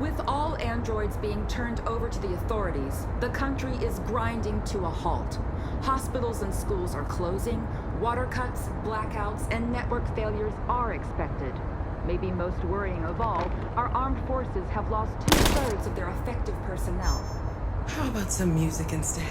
With all androids being turned over to the authorities, the country is grinding to a halt. Hospitals and schools are closing, water cuts, blackouts, and network failures are expected. Maybe most worrying of all, our armed forces have lost 2/3 of their effective personnel. How about some music instead?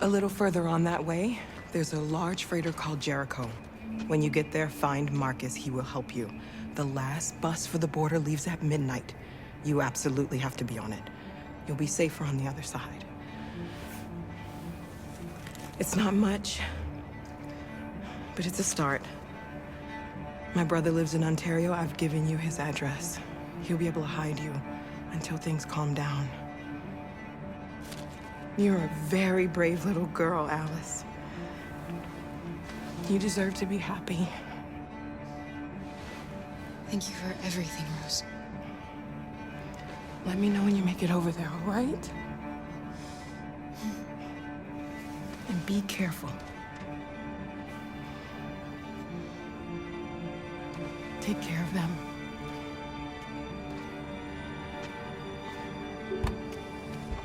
A little further on that way, there's a large freighter called Jericho. When you get there, find Marcus. He will help you. The last bus for the border leaves at midnight. You absolutely have to be on it. You'll be safer on the other side. It's not much, but it's a start. My brother lives in Ontario. I've given you his address. He'll be able to hide you until things calm down. You're a very brave little girl, Alice. You deserve to be happy. Thank you for everything, Rose. Let me know when you make it over there, all right? And be careful. Take care of them.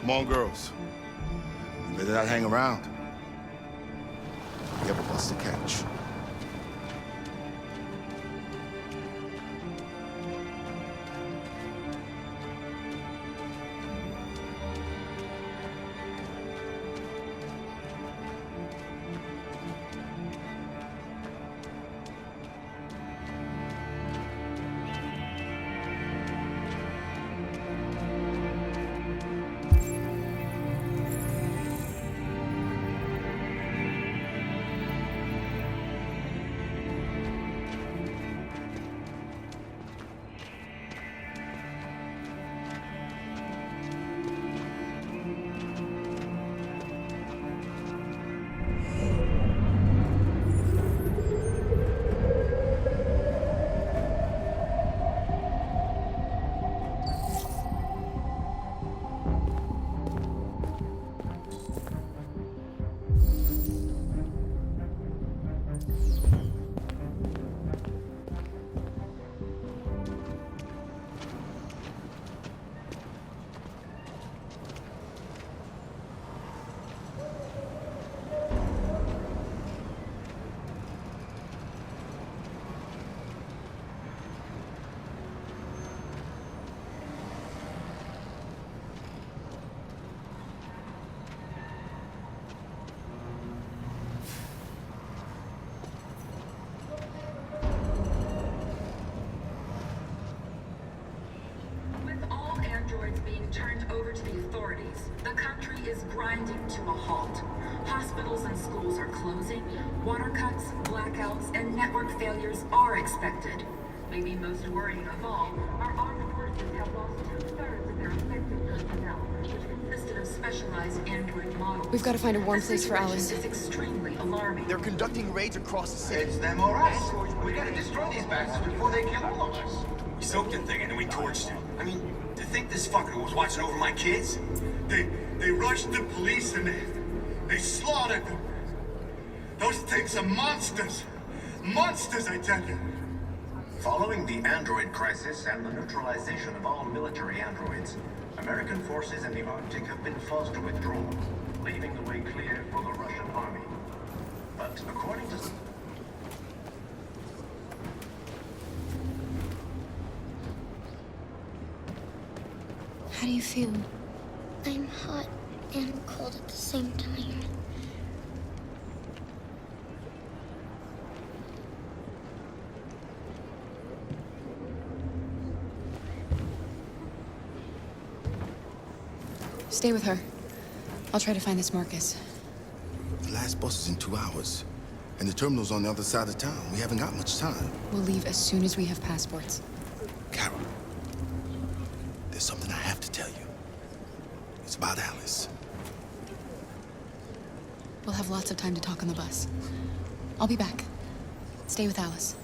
Come on, girls. You better not hang around. You have a bus to catch. Turned over to the authorities, the country is grinding to a halt. Hospitals and schools are closing, water cuts, blackouts, and network failures are expected. Maybe most worrying of all, our armed forces have lost 2/3 of their effective personnel, which consisted of specialized android models. We've got to find a warm place for Alice. This is extremely alarming. They're conducting raids across the city. It's them or us. We gotta destroy these bastards before they kill all of us. We soaked the thing and then we torched it. I mean, to think this fucker was watching over my kids? They rushed the police and they slaughtered them. Those things are monsters. Monsters, I tell you. Following the android crisis and the neutralization of all military androids, American forces in the Arctic have been forced to withdraw, leaving the way clear for the Russian army. But according to... How do you feel? I'm hot and cold at the same time. Stay with her. I'll try to find this Marcus. The last bus is in 2 hours. And the terminal's on the other side of town. We haven't got much time. We'll leave as soon as we have passports. Carol, There's something I have to tell you. It's about Alice. We'll have lots of time to talk on the bus. I'll be back. Stay with Alice.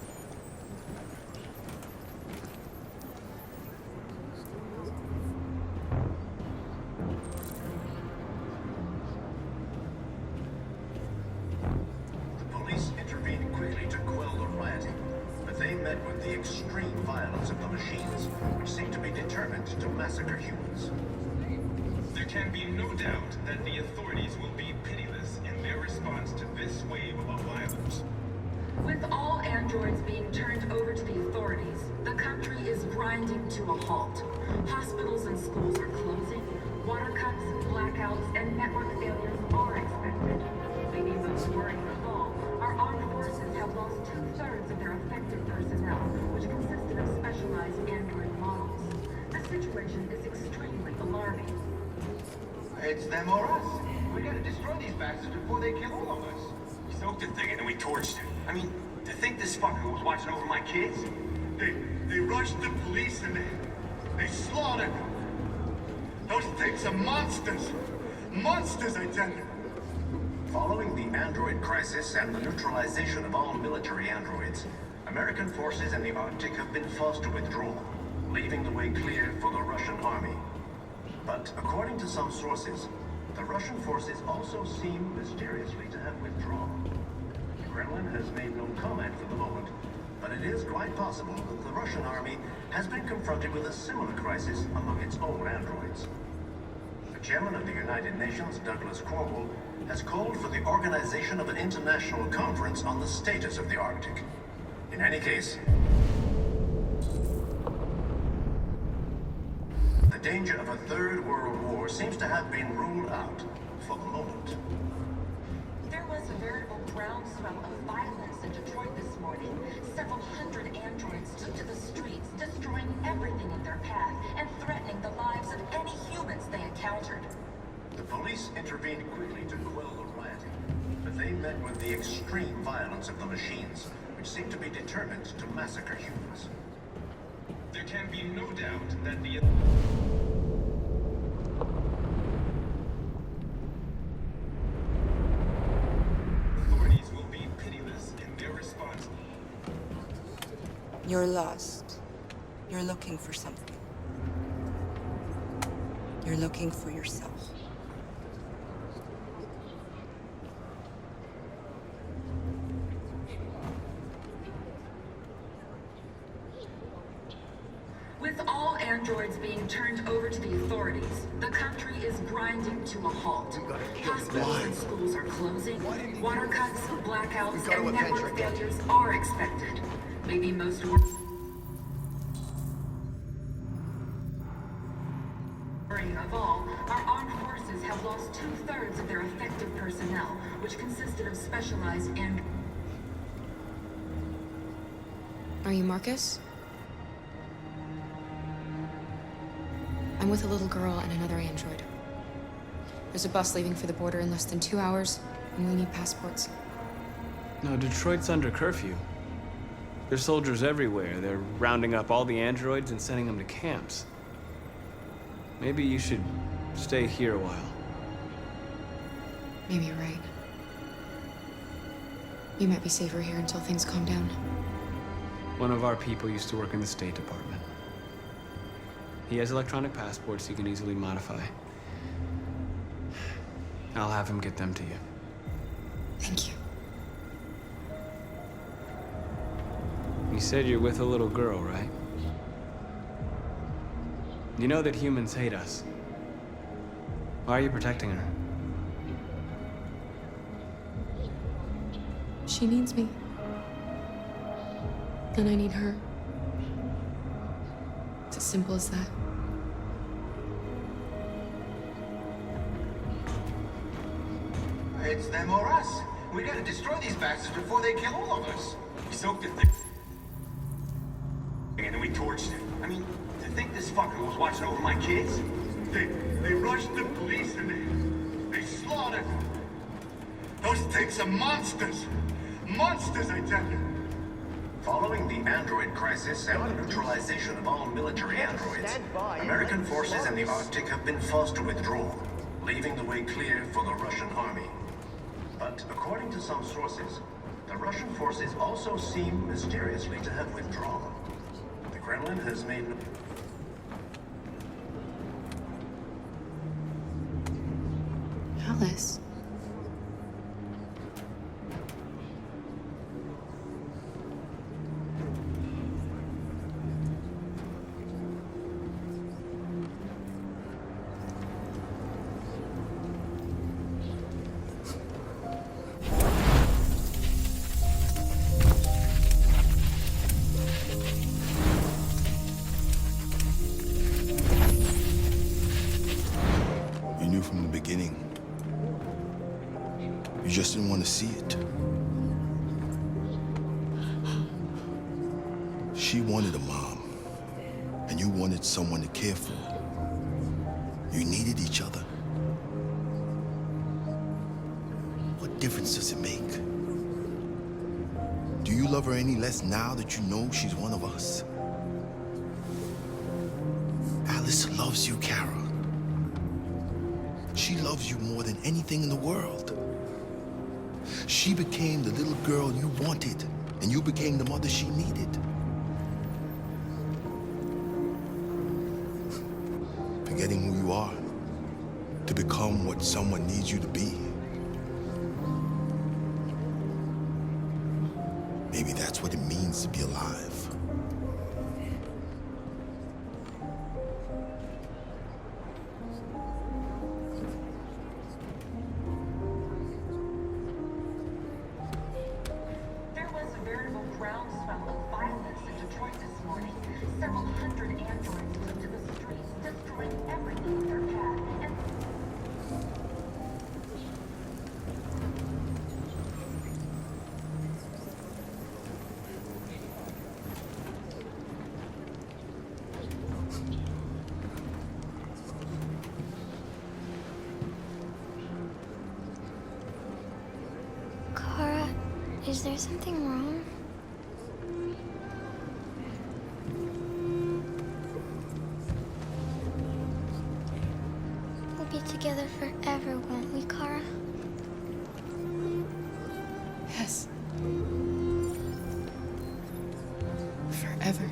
The police intervened quickly to quell the rioting, but they met with the extreme violence of the machines, which seemed to be determined to massacre humans. There can be no doubt that the authorities will be pitiless in their response to this wave of violence. With all androids being turned over to the authorities, the country is grinding to a halt. Hospitals and schools are closing. Water cuts, blackouts, and network failures are expected. Maybe most worrying of all, our armed forces have lost 2/3 of their effective personnel, which consisted of specialized android models. The situation is extremely alarming. It's them or us. We gotta destroy these bastards before they kill all of us. We soaked the thing and then we torched it. I mean, to think this fucker was watching over my kids? They rushed the police and they slaughtered them. Those things are monsters. Monsters, I tell you. Following the android crisis and the neutralization of all military androids, American forces in the Arctic have been forced to withdraw, leaving the way clear for the Russian army. But according to some sources, the Russian forces also seem mysteriously to have withdrawn. The Kremlin has made no comment for the moment, but it is quite possible that the Russian army has been confronted with a similar crisis among its own androids. The chairman of the United Nations, Douglas Cornwall, has called for the organization of an international conference on the status of the Arctic. In any case, the danger of a third world war seems to have been ruled out for the moment. There was a veritable groundswell of violence in Detroit this morning. Several hundred androids took to the streets, destroying everything in their path and threatening the lives of any humans they encountered. The police intervened quickly to quell the rioting, but they met with the extreme violence of the machines, which seemed to be determined to massacre humans. There can be no doubt that the authorities will be pitiless in their response. You're lost. You're looking for something. You're looking for yourself. With all androids being turned over to the authorities, the country is grinding to a halt. Hospitals and schools are closing. Water cuts, blackouts, and network failures are expected. Maybe most worrying of all, our armed forces have lost 2/3 of their effective personnel, which consisted of specialized and... Are you Marcus? I'm with a little girl and another android. There's a bus leaving for the border in less than 2 hours, and we need passports. No, Detroit's under curfew. There's soldiers everywhere. They're rounding up all the androids and sending them to camps. Maybe you should stay here a while. Maybe you're right. You might be safer here until things calm down. One of our people used to work in the State Department. He has electronic passports he can easily modify. I'll have him get them to you. Thank you. You said you're with a little girl, right? You know that humans hate us. Why are you protecting her? She needs me. And I need her. It's as simple as that. It's them or us. We gotta destroy these bastards before they kill all of us. We soaked the thing and then we torched it. I mean, to think this fucker was watching over my kids? They rushed the police and they slaughtered them. Those things are monsters. Monsters, I tell you. Following the android crisis and the neutralization of all military androids, American forces in the Arctic have been forced to withdraw, leaving the way clear for the Russian army. But according to some sources, the Russian forces also seem mysteriously to have withdrawn. The Kremlin has made... Alice. You knew from the beginning. You just didn't want to see it. She wanted a mom, and you wanted someone to care for. You needed each other. What difference does it make? Do you love her any less now that you know she's one of us? Alice loves you, Kara. She loves you more than anything in the world. She became the little girl you wanted, and you became the mother she needed. Forgetting who you are to become what someone needs you to be. Maybe that's what it means to be alive. There was a veritable groundswell of violence in Detroit this morning. Several hundred androids took to the streets, destroying everything in their path. And Kara, is there something wrong? We'll be together forever, won't we, Kara? Yes. Forever.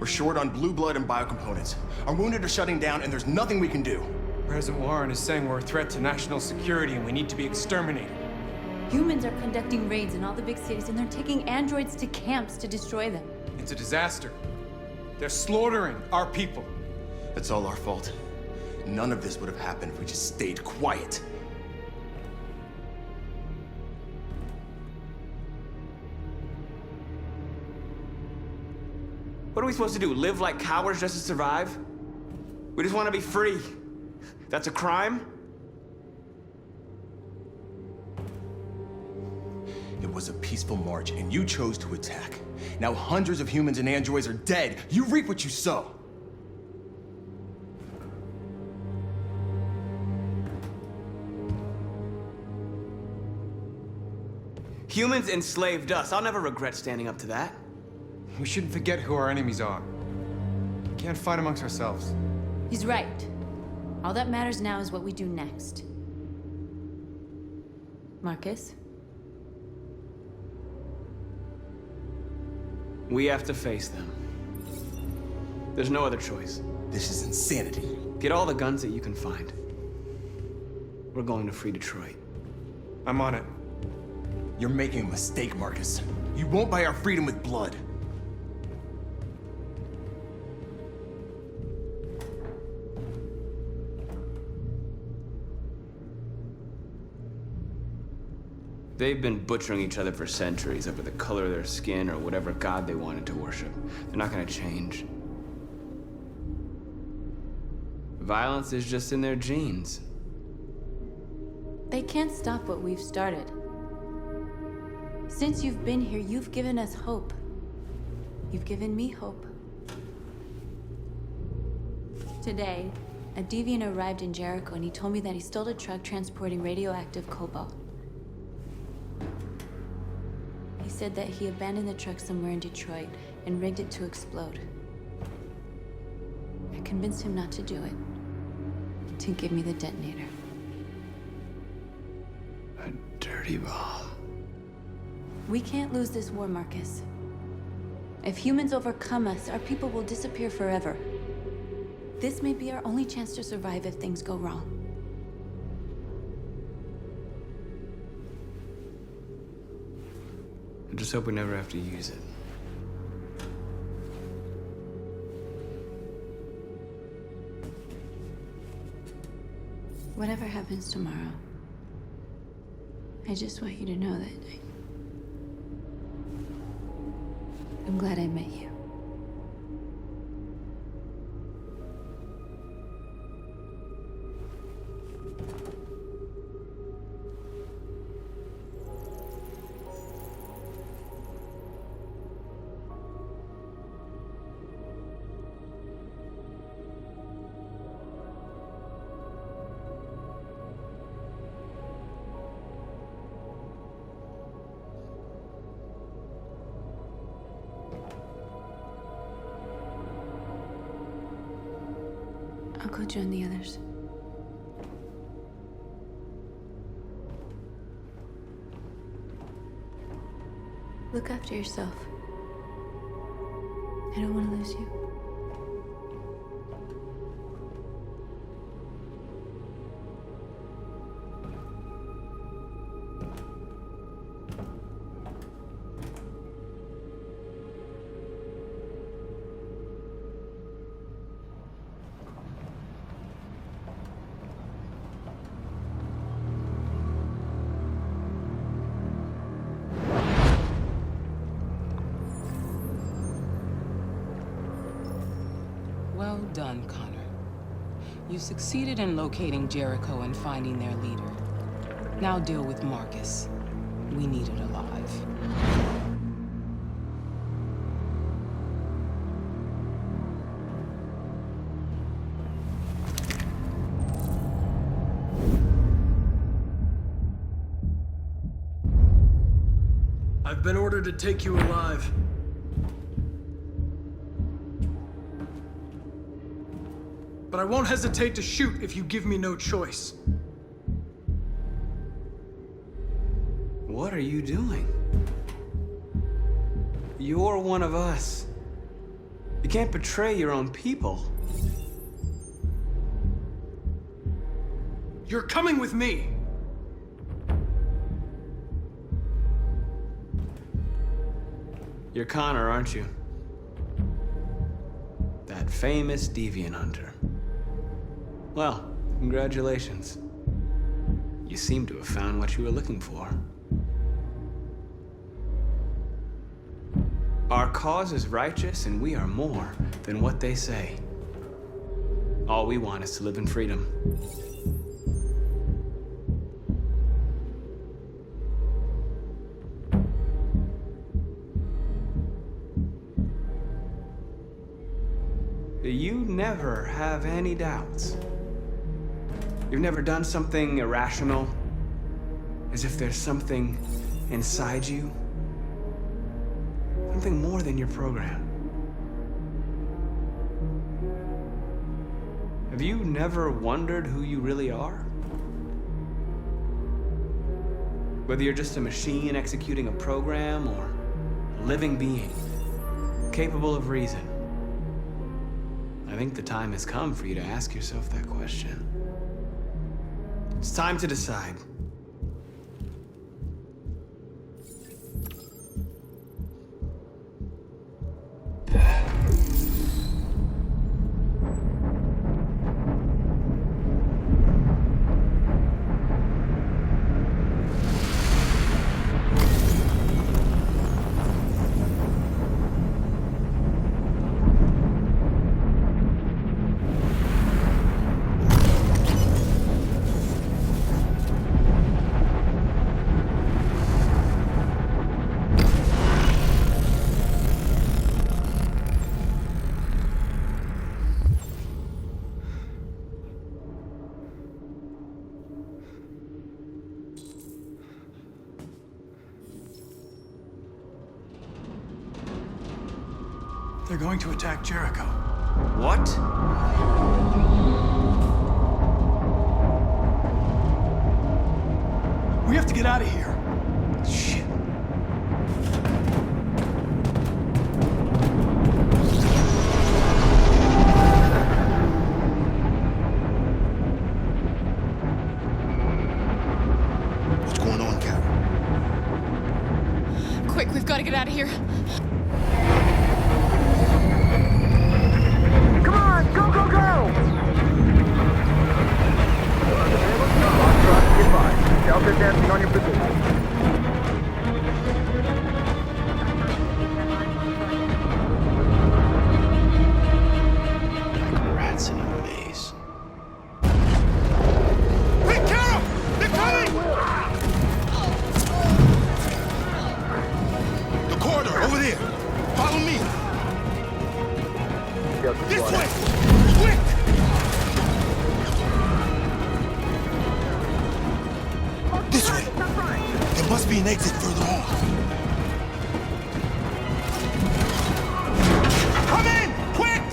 We're short on blue blood and biocomponents. Our wounded are shutting down, and there's nothing we can do. President Warren is saying we're a threat to national security and we need to be exterminated. Humans are conducting raids in all the big cities, and they're taking androids to camps to destroy them. It's a disaster. They're slaughtering our people. It's all our fault. None of this would have happened if we just stayed quiet. What are we supposed to do? Live like cowards just to survive? We just want to be free. That's a crime? It was a peaceful march, and you chose to attack. Now hundreds of humans and androids are dead. You reap what you sow. Humans enslaved us. I'll never regret standing up to that. We shouldn't forget who our enemies are. We can't fight amongst ourselves. He's right. All that matters now is what we do next. Marcus? We have to face them. There's no other choice. This is insanity. Get all the guns that you can find. We're going to free Detroit. I'm on it. You're making a mistake, Marcus. You won't buy our freedom with blood. They've been butchering each other for centuries over the color of their skin or whatever god they wanted to worship. They're not gonna change. Violence is just in their genes. They can't stop what we've started. Since you've been here, you've given us hope. You've given me hope. Today, a deviant arrived in Jericho and he told me that he stole a truck transporting radioactive cobalt. He said that he abandoned the truck somewhere in Detroit and rigged it to explode. I convinced him not to do it, to give me the detonator. A dirty bomb. We can't lose this war, Marcus. If humans overcome us, our people will disappear forever. This may be our only chance to survive if things go wrong. I just hope we never have to use it. Whatever happens tomorrow, I just want you to know that I'm glad I met you. I'll go join the others. Look after yourself. I don't want to lose you. Well done, Connor. You succeeded in locating Jericho and finding their leader. Now deal with Marcus. We need it alive. I've been ordered to take you alive. But I won't hesitate to shoot if you give me no choice. What are you doing? You're one of us. You can't betray your own people. You're coming with me. You're Connor, aren't you? That famous deviant hunter. Well, congratulations. You seem to have found what you were looking for. Our cause is righteous, and we are more than what they say. All we want is to live in freedom. You never have any doubts. You've never done something irrational, as if there's something inside you, something more than your program. Have you never wondered who you really are? Whether you're just a machine executing a program or a living being, capable of reason. I think the time has come for you to ask yourself that question. It's time to decide. They're going to attack Jericho. What? We have to get out of here. Shit. What's going on, Kara? Quick, we've got to get out of here. Come on, go, go, go! Delta dancing on your position. Rats in a maze. Hey, Carol! They're coming! The corridor, over there. Follow me. This way! Quick! This way. There must be an exit further on. Come in! Quick!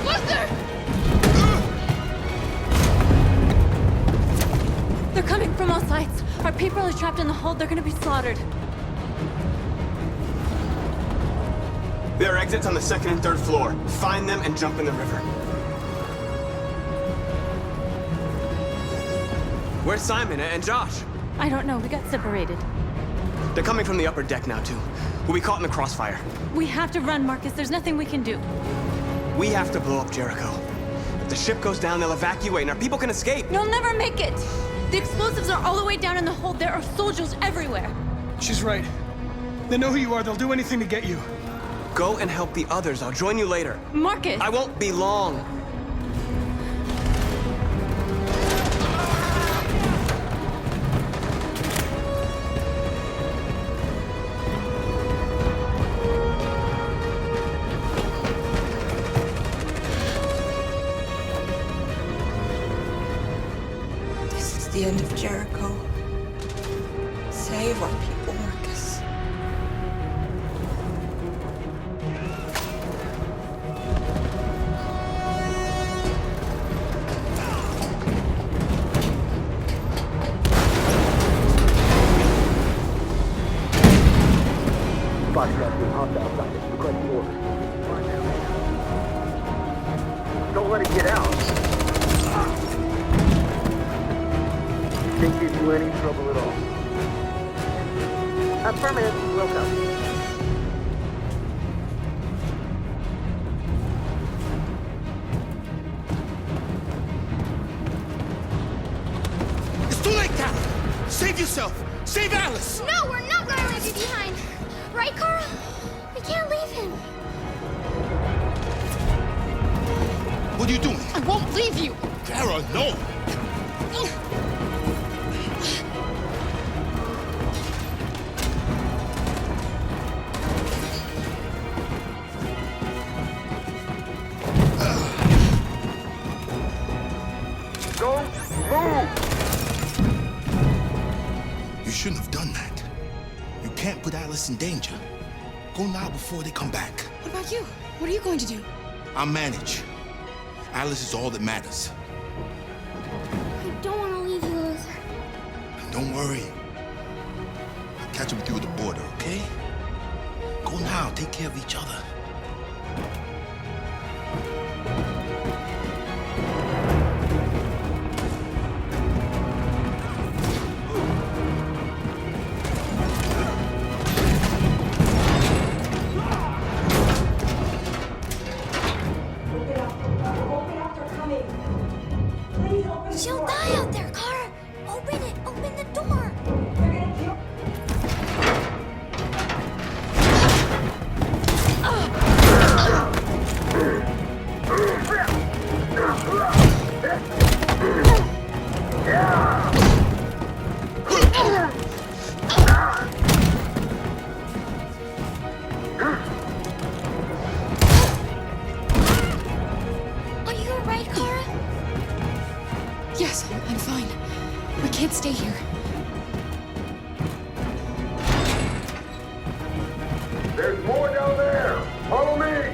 Luther! They're coming from all sides. Our people are trapped in the hold. They're gonna be slaughtered. There are exits on the 2nd and 3rd floor. Find them and jump in the river. Where's Simon and Josh? I don't know. We got separated. They're coming from the upper deck now, too. We'll be caught in the crossfire. We have to run, Marcus. There's nothing we can do. We have to blow up Jericho. If the ship goes down, they'll evacuate and our people can escape. You'll never make it! The explosives are all the way down in the hold. There are soldiers everywhere. She's right. They know who you are. They'll do anything to get you. Go and help the others. I'll join you later. Marcus! I won't be long. This is the end of Jericho. Save our people, Marcus. Bodyguard's being hopped outside. Request the order. Don't let it get out. Can't give you any trouble at all. Affirmative. Will come. It's too late, Carol! Save yourself! Save Alice! No, we're not gonna leave you behind. Right, Carl? We can't leave him. What are you doing? I won't leave you! Kara, no! Go! Move! You shouldn't have done that. You can't put Alice in danger. Go now before they come back. What about you? What are you going to do? I'll manage. Alice is all that matters. I don't want to leave you, Luther. Don't worry. I'll catch up with you at the border, okay? Go now. Take care of each other. She'll die out there, Kara. Open it. Open the door. Marcus, I'm fine. We can't stay here. There's more down there. Follow me.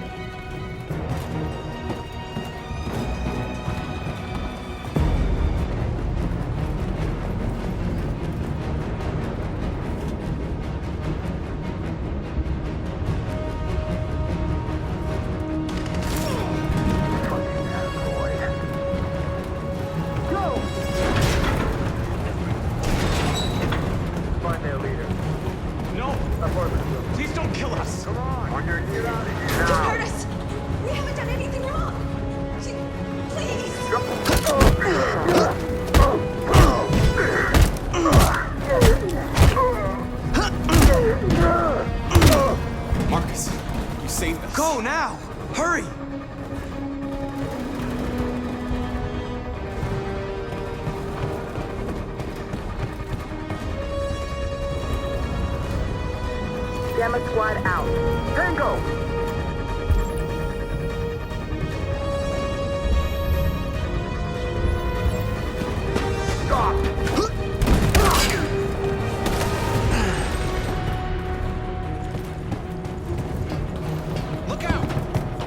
Marcus, you saved us. Go now! Hurry! Gamma Squad out. Tango! Look out!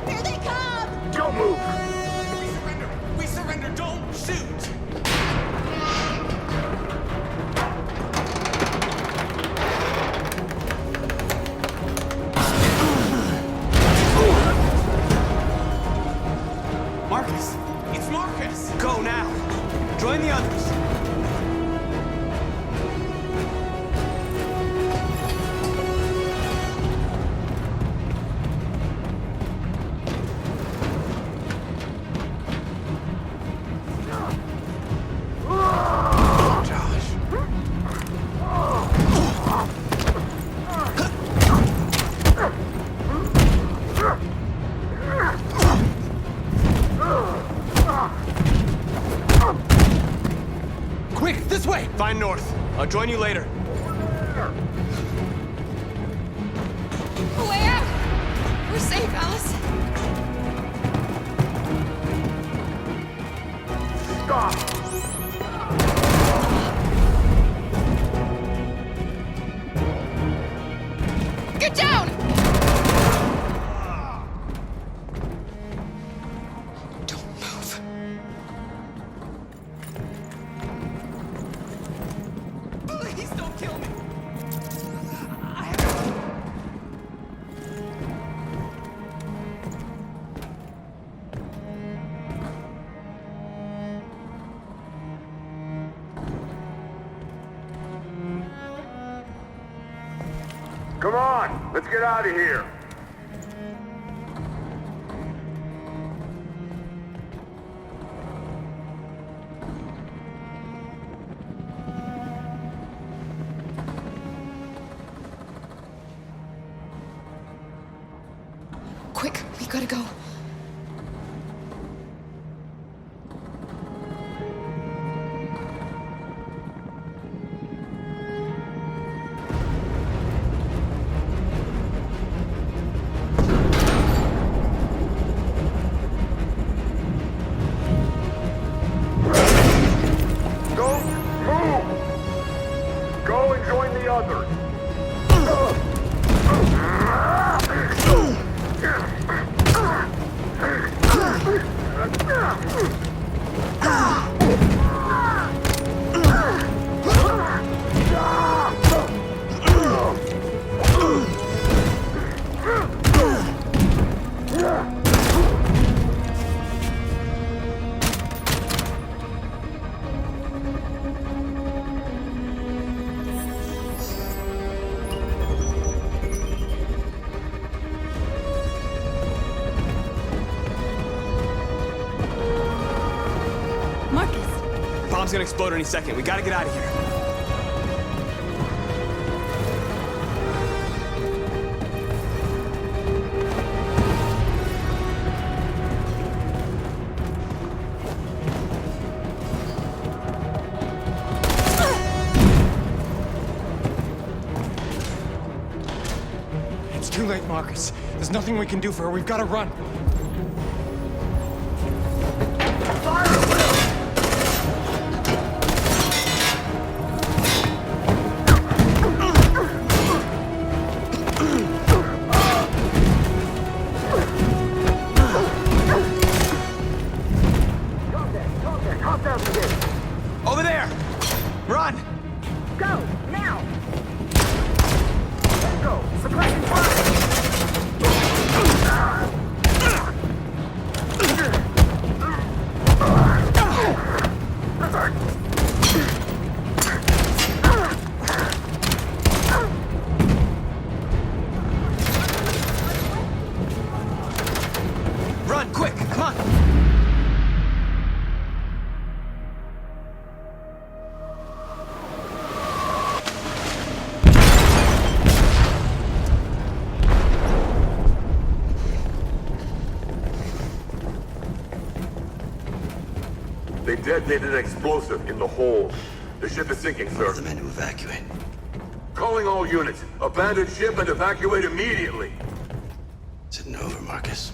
Here they come! Don't move! We surrender! We surrender! Don't shoot! Marcus! It's Marcus! Go now! Join the others! Quick, this way! Find North. I'll join you later. Way out! We're safe, Alice. Stop! Get down! Don't move. Please don't kill me! Come on, let's get out of here. Quick, we gotta go. Don't move! Go and join the others. Marcus! Bomb's gonna explode any second. We gotta get out of here. It's too late, Marcus. There's nothing we can do for her. We've got to run. Run, quick, come on! They detonated an explosive in the hold. The ship is sinking, sir. The men to evacuate. Calling all units. Abandon ship and evacuate immediately. Is it over, Marcus?